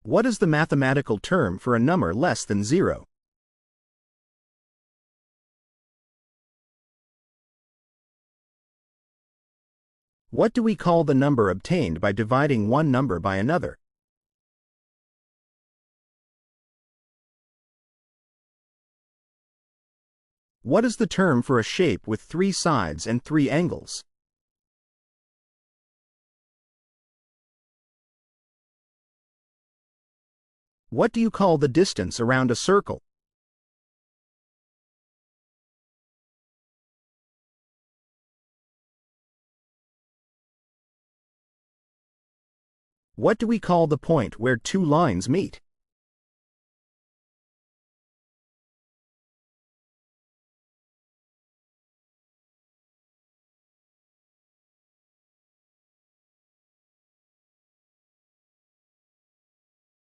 What is the mathematical term for a number less than 0? What do we call the number obtained by dividing one number by another? What is the term for a shape with 3 sides and 3 angles? What do you call the distance around a circle? What do we call the point where 2 lines meet?